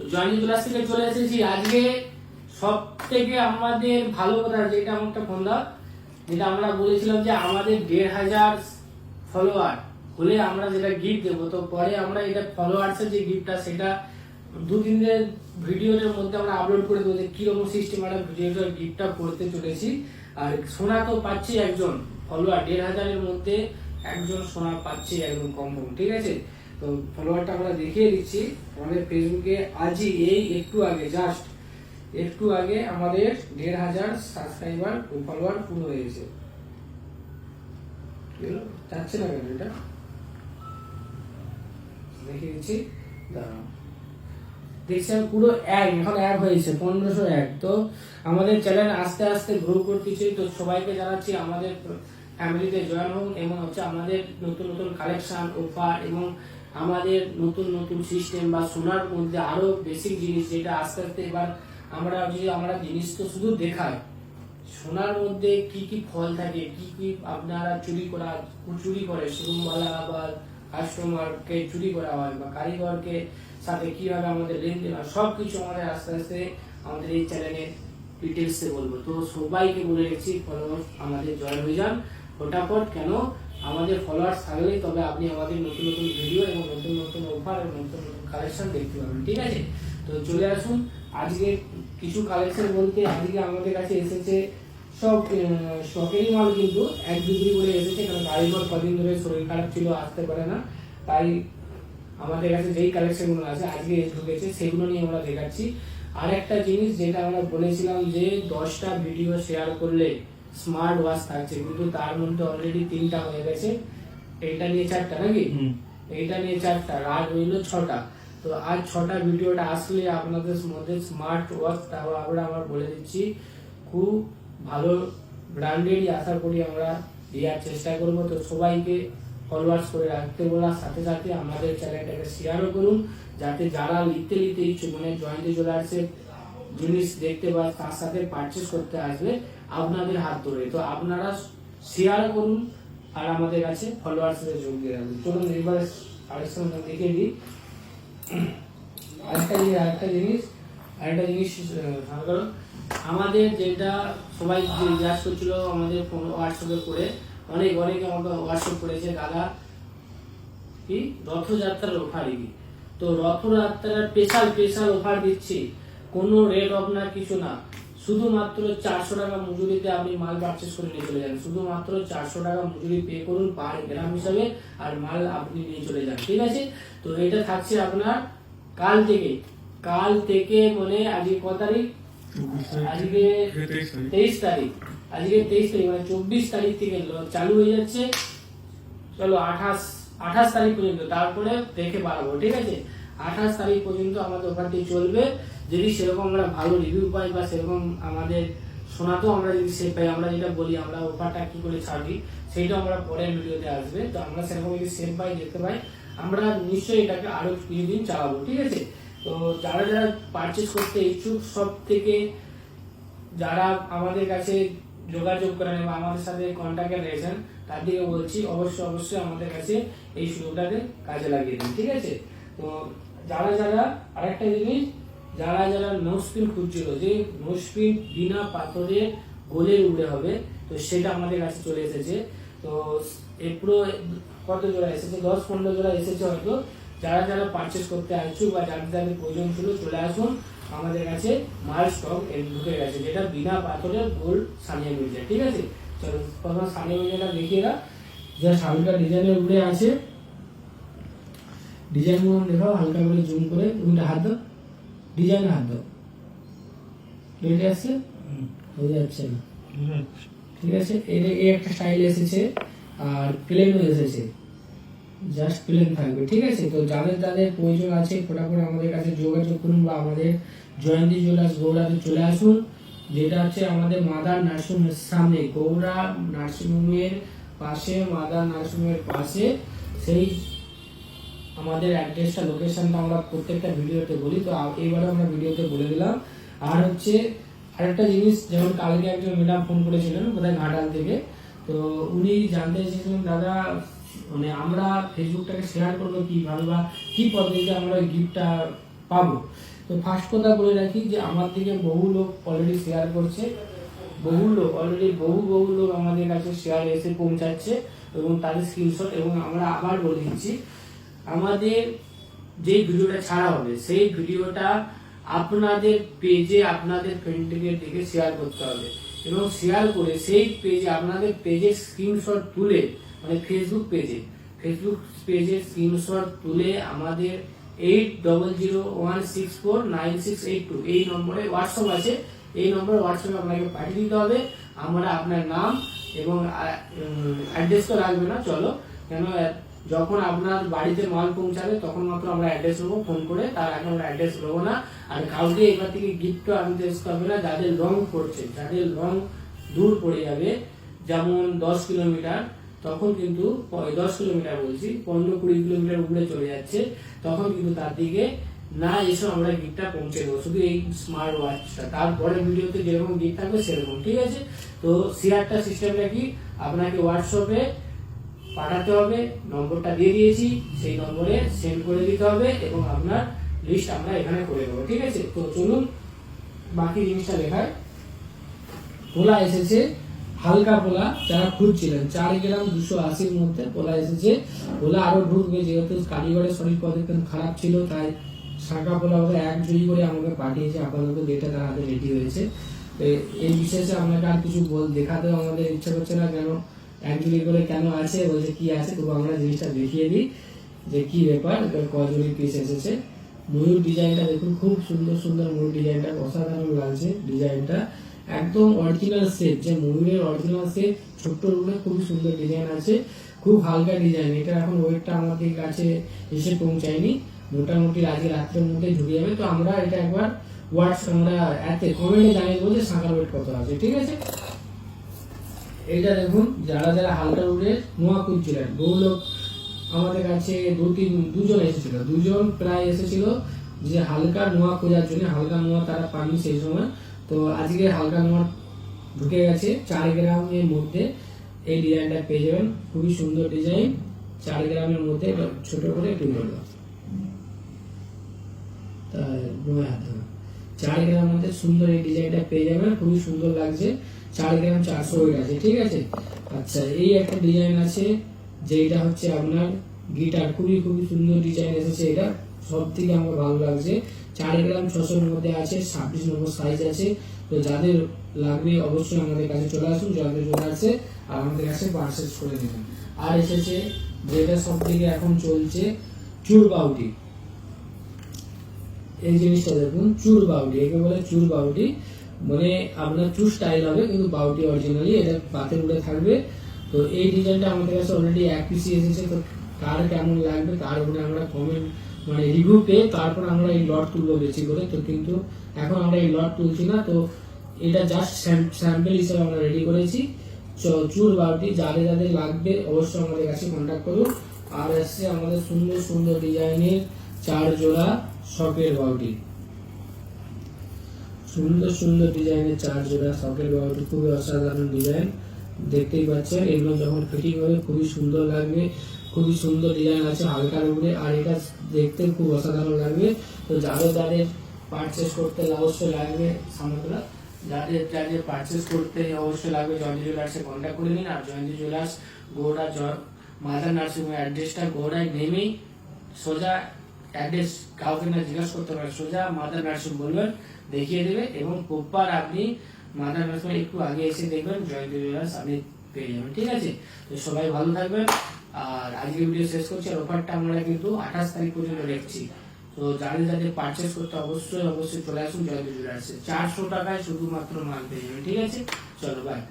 তো joint class থেকে চলে এসেছি। আজকে সব থেকে আমাদের ভালো কথা যেটা আমার একটা ফোন দাও, যেটা আমরা বলেছিলাম যে আমাদের 1,500 ফলোয়ার হলে আমরা যেটা গিফট দেবো। তো পরে আমরা এটা ফলোয়ার্সের যে গিফটটা সেটা 2-3 দিনের ভিডিওর মধ্যে আমরা আপলোড করে দেবো যে কিরকম সিস্টেম আমরা ভিডিওটার গিফটটা করতে চলেছি। আর সোনা তো পাচ্ছি একজন ফলোয়ার, 1,500-এর মধ্যে একজন সোনা পাচ্ছি একদম কনফার্ম, ঠিক আছে। তো ফলোয়ারটা আমরা দেখিয়ে দিচ্ছি আমাদের ফেসবুকে। আজই এই একটু আগে আমাদের 1,500 সাবস্ক্রাইবার ও ফলোয়ার পুরো হয়েছে। যাচ্ছে না কেন এটা দেখিয়ে দিচ্ছি, দাঁড়াও। দেখছেন পুরো এখন এক হয়েছে 1501। তো আমাদের চ্যানেল আস্তে আস্তে গ্রো করতেছে। তো সবাইকে জানাচ্ছি আমাদের ফ্যামিলিতে জয়েন হন এবং হচ্ছে আমাদের নতুন নতুন কালেকশন অফার এবং আমাদের নতুন নতুন সিস্টেম বা সোনার মধ্যে আরো বেসিক জিনিস যেটা আস্তে আস্তে এবার আমরা জিনিস তো শুধু দেখাই, সোনার মধ্যে কি কি ফল থাকে, কি কি আপনারা চুরি করে শোরুমওয়ালা বা কাস্টমারকে চুরি করা হয় বা কারিগরকে সাথে কিভাবে আমাদের লেনদেন হয়, সবকিছু আমাদের আস্তে আস্তে আমাদের এই চ্যানেলে ডিটেলসে বলবো। তো সবাইকে বলে রেখেছি ফলোয়ার্স আমাদের জয়েন হয়ে যান ফটাফট। কেন আমাদের ফলোয়ার্স থাকলেই তবে আপনি আমাদের নতুন নতুন ভিডিও এবং নতুন নতুন অফার এবং নতুন নতুন কালেকশন দেখতে পাবেন, ঠিক আছে। তো চলে আসুন আজকে কিছু কালেকশন বলতে। আজকে আমাদের কাছে এসেছে সব স্টকেরই মাল, কিন্তু 1-2 করে এসেছে, কারণ কারিগর কদিন ধরে শরীর খারাপ ছিল, আসতে পারে না। তাই আমাদের কাছে যেই কালেকশন গুলো আছে আজকে ঢুকেছে সেগুলো নিয়ে আমরা দেখাচ্ছি। আর একটা জিনিস যেটা আমরা বলেছিলাম যে 10টা ভিডিও শেয়ার করলে স্মার্ট ওয়াচ থাকছে, কিন্তু তার মধ্যে অলরেডি 3টা হয়ে গেছে। এইটা নিয়ে 4টা নাকি, এইটা নিয়ে 4টা, আর রইল 6টা। তো আজ 6টা ভিডিওটা আসলে আপনাদের মধ্যে স্মার্ট ওয়াচ তারপর আমরা বলে দিচ্ছি খুব ভালো ব্র্যান্ডেরই আশা করি আমরা দেওয়ার চেষ্টা করব। তো সবাইকে ফলোয়ার্স করে রাখতে বলার সাথে সাথে আমাদের চ্যানেলটাকে শেয়ারও করুন, যাতে যারা নিতে ইচ্ছুক মানে জয়েন্টে চলে আসে জিনিস দেখতে বা তার সাথে পারচেস করতে আসবে আপনাদের হাত ধরে। তো আপনারা শেয়ার করুন আর আমাদের কাছে ফলোয়ার্সের যোগ দিয়ে রাখুন। চলুন এবার কালেকশন দেখে দিই। আরেকটা জিনিস আমাদের যেটা সবাই জিজ্ঞাসা করছিল আমাদের হোয়াটসঅ্যাপে করে, অনেকে আমাকে হোয়াটসঅ্যাপ করেছে দাদা কি রথযাত্রার অফার কি। তো রথযাত্রার স্পেশাল অফার দিচ্ছি, কোনো রেট অফ না কিছু না, শুধুমাত্র 400 টাকা মজুরিতে আপনি মাল পারচেস করে নিয়ে চলে যান। শুধুমাত্র 400 টাকা মজুরি পে করুন পার গ্রাম হিসাবে, আর মাল আপনি নিয়ে চলে যান, ঠিক আছে। তো এটা থাকছে আপনার কাল থেকে মানে আজকে কত তারিখ, আজকে 23 তারিখ, মানে 24 তারিখ থেকে চালু হয়ে যাচ্ছে। চলো 28 তারিখ পর্যন্ত, তারপরে দেখে বাড়াবো, ঠিক আছে। 28 তারিখ পর্যন্ত আমাদের অফারটি চলবে। যদি সেরকম আমরা ভালো রিভিউ পাই বা সেরকম আমাদের শোনাতেও আমরা যদি সেভ পাই, আমরা যেটা বলি আমরা অফারটা কি করে ছাড়ি সেইটা আমরা পরের ভিডিওতে আসবে। তো আমরা সেরকম যদি সেভ পাই দেখতে পাই আমরা নিশ্চয়ই এটাকে আরো কিছুদিন চালাবো, ঠিক আছে। তো যারা পারচেস করতে ইচ্ছুক, সব থেকে যারা আমাদের কাছে যোগাযোগ করেন বা আমাদের সাথে কন্ট্যাক্টে রয়েছেন তার দিকে বলছি অবশ্যই আমাদের কাছে এই সুযোগটাকে কাজে লাগিয়ে দিন, ঠিক আছে। তো যারা আরেকটা জিনিস, যারা নোজপিন খুঁজছিল যে নোজপিন বিনা পাথরে গোলে উড়ে হবে, তো সেটা আমাদের কাছে চলে এসেছে। তো পুরো কত জোড়া এসেছে, 10-15 জোড়া এসেছে হয়তো। যারা পারচেস করতে ইচ্ছুক বা যাদের প্রয়োজন ছিল চলে আসুন, আমাদের কাছে মাল স্টক ঢুকে গেছে যেটা বিনা পাথরের গোল সানিয়া মির্জা, ঠিক আছে। চলো প্রথম সানিয়া মির্জাটা দেখিয়ে দাও, যা হালকা ডিজাইনের উপরে আছে, ডিজাইনগুলো দেখাও হালকা করে জুম করে। তুমি হাত দাও, ডিজাইন হাত দাও, রেডি আছে হয়ে যাচ্ছে না, ঠিক আছে। এই একটা স্টাইল এসেছে আর প্লেনও এসেছে, জাস্ট প্লেন থাকবে, ঠিক আছে। তো যাদের প্রয়োজন আছে ফটাফট আমাদের কাছে যোগাযোগ করুন বা আমাদের জয়ন্তী জুয়েলার্স গৌড়াতে চলে আসুন, যেটা হচ্ছে আমাদের মাদার নার্সিংহোমের সামনে, গৌড়া নার্সিংহোমের পাশে, মাদার নার্সিংহোমের পাশে। সেই আমাদের অ্যাড্রেসটা লোকেশনটা আমরা প্রত্যেকটা ভিডিওতে বলি, তো এইবারে আমরা ভিডিওতে বলে দিলাম। আর হচ্ছে আরেকটা জিনিস, যেমন কালকে একজন ম্যাডাম ফোন করেছিলেন বোধহয় ঘাটাল থেকে, তো উনি জানতে চেয়েছিলেন দাদা মানে আমরা ফেসবুকটাকে শেয়ার করবো কিভাবে বা কি পদ্ধতিতে আমরা ওই গিফটটা পাবো। তো তো ফার্স্ট কথা বলে রাখি যে আমার দিকে বহু লোক অলরেডি শেয়ার করছে, বহু লোক অলরেডি বহু লোক আমাদের কাছে শেয়ার এসে পৌঁছাচ্ছে এবং তাদের স্ক্রিনশট। এবং আমরা আবার বলে দিচ্ছি, আমাদের যে ভিডিওটা ছাড়া হবে সেই ভিডিওটা আপনাদের পেজে আপনাদের ফ্রেন্ডকে দেখে শেয়ার করতে হবে এবং শেয়ার করে সেই পেজে আপনাদের পেজে স্ক্রিনশট তুলে, মানে ফেসবুক পেজে স্ক্রিনশট তুলে আমাদের 8001649682 এই নম্বরে হোয়াটসঅ্যাপ আছে, এই নম্বরে হোয়াটসঅ্যাপে আপনাকে পাঠিয়ে দিতে হবে। আমরা আপনার নাম এবং অ্যাড্রেস তো লাগবে না, চলো, কেন যখন আপনার বাড়িতে মাল পৌঁছাবে তখন মাত্র আমরা অ্যাড্রেস নেবো ফোন করে, তার আগে আমরা অ্যাড্রেস নেবো না। আর কাউকে এবার থেকে গিফটও আনতে আসতে হবে না, যাদের লং পড়ছে, যাদের লং দূর পড়ে যাবে, যেমন 10 কিলোমিটার, তখন কিন্তু 10 কিলোমিটার বলছি, 15-20 কিলোমিটার উপরে চলে যাচ্ছে, তখন কিন্তু তার দিকে না এসে আমরা গিফটটা পৌঁছে দেবো, শুধু এই স্মার্ট ওয়াচটা। তারপরে ভিডিওতে যেরকম গিফট থাকবে সেরকম, ঠিক আছে? তো শেয়ারটা সিস্টেমটা কি, আপনাকে হোয়াটসঅ্যাপে পাঠাতে হবে, নম্বরটা দিয়ে দিয়েছি, সেই নম্বরে সেন্ড করে দিতে হবে এবং আপনার লিস্ট আমরা এখানে করে দেবো, ঠিক আছে? তো চলুন বাকি জিনিসটা দেখায়। পোলা এসেছে, হালকা পোলা যারা খুঁজছিলেন, 4 গ্রাম 280-র মধ্যে পোলা এসেছে। পোলা আরো ঢুকবে, যেহেতু কারিগরের শরীর পদ্ধতি খারাপ ছিল, তাই শাঁখা পোলা ওরা 1 জুড়ি করে আমাকে পাঠিয়েছে, আপাতত যেটা তার হাতে রেডি হয়েছে। এই বিশেষে আপনাকে আর কিছু দেখাতেও আমাদের ইচ্ছা করছে না, কেন 1 জুড়ি করে কেন আছে, বলছে কি আছে, তবু আমরা জিনিসটা দেখিয়ে দিই যে কি ব্যাপার, কজুরি পিস এসেছে। ময়ূর ডিজাইনটা দেখুন, খুব সুন্দর ময়ূর ডিজাইনটা, অসাধারণ লাগছে ডিজাইনটা, একদম অরিজিনাল শেপ, যে ময়ূরের অরিজিনাল শেপ, ছোট্ট রূপে খুবই সুন্দর ডিজাইন আছে, খুব হালকা ডিজাইন। এটা এখন ওয়েটটা আমাদের কাছে এসে পৌঁছায়নি, মোটামুটি আজকে রাত্রের মধ্যে ঢুকে যাবে। তো আমরা এটা একবার আমরা এতে কমেন্টে জানিয়ে দেবো যে শাঁখার ওয়েট কত আছে, ঠিক আছে? এইটা দেখুন, যারা হালকা রুটের নোয়া খুঁজছিলেন, বহু লোক আমাদের কাছে দুজন এসেছিল, দুজন প্রায় এসেছিল যে হালকা নোয়া খোঁজার জন্য, হালকা নোয়া তারা পাননি সেই সময়। তো আজকে হালকা নোয়া ঢুকে গেছে, 4 গ্রামের মধ্যে এই ডিজাইনটা পেয়ে যাবেন, খুবই সুন্দর ডিজাইন, 4 গ্রামের মধ্যে ছোট করে একটু করলো, 4 গ্রামের মধ্যে সুন্দর এই ডিজাইনটা পেয়ে যাবেন, খুবই সুন্দর লাগছে, 4 গ্রাম 400 ওয়েট আছে, ঠিক আছে? আচ্ছা, এই একটা ডিজাইন আছে যেটা হচ্ছে আপনার গিটার, খুবই সুন্দর ডিজাইন এসেছে, এটা সব থেকে আমার ভালো লাগছে, 4 গ্রাম 600-এর মধ্যে আছে, 26 নম্বর সাইজ আছে। তো যাদের লাগবে অবশ্যই আমাদের কাছে চলে আসুন, যাদের চলে আসে আর আমাদের কাছে পারচেজ করে নেবেন। আর এসেছে যেটা সব থেকে এখন চলছে, চুর বাউটি। এই জিনিসটা দেখুন, চুর বাউটি, একে বলে চুর বাউটি, মানে আপনার চুর স্টাইল হবে কিন্তু বাউটি অরিজিনালি, এটা পাতের উপরে থাকবে। তো এই ডিজাইনটা আমাদের কাছে অলরেডি 1 পিস এসেছে, তো কার কেমন লাগবে তার উপরে আমরা কমেন্ট মানে রিভিউ পেয়ে তারপর আমরা এই লট তুলবো বেশি করে। তো কিন্তু এখন আমরা এই লট তুলছি না, তো এটা জাস্ট স্যাম্পল হিসেবে আমরা রেডি করেছি। চুর বাউটি যাদের লাগবে অবশ্যই আমাদের কাছে কন্ট্যাক্ট করুন। আর এসছে আমাদের সুন্দর ডিজাইনের 4 জোড়া শকের বাউটি, সুন্দর ডিজাইনের 4 জোড়া শকের বাউটি, খুবই অসাধারণ ডিজাইন, দেখতেই পাচ্ছেন। এগুলো যখন ফিটিং হবে খুবই সুন্দর লাগবে, খুবই সুন্দর ডিজাইন আছে হালকার উপরে, আর এটা দেখতে খুব অসাধারণ লাগবে। তো যাদের পারচেস করতে অবশ্যই লাগবে সামগ্রীগুলো, যাদের পারচেস করতে অবশ্যই লাগবে জয়ন্তী জুয়েলার্সে কন্ট্যাক্ট করে নিন। আর জয়ন্তী জুয়েলার্স গোড়া মাদার নার্সিং অ্যাড্রেসটা গোড়ায় নেমেই সোজা অ্যাড্রেস, কাউকে না জিজ্ঞাসা করতে পারে, সোজা মাদার নার্সিং বলবেন, দেখিয়ে দেবে এবং প্রপার আপনি মাদার নার্সিং একটু আগে এসে দেখবেন জয়ন্তী জুয়েলার্স আপনি পেয়ে যাবেন, ঠিক আছে? তো সবাই ভালো থাকবেন। আর আজকে ভিডিও শেষ করছি, আর অফারটা আমরা কিন্তু 28 তারিখ পর্যন্ত রেখেছি। তো যাদের পারচেস করতে অবশ্যই চলে আসুন জয়ন্তী জুয়েলার্সে, 400 টাকায় শুধুমাত্র মাল পেয়ে যাবেন, ঠিক আছে? চলো বাই।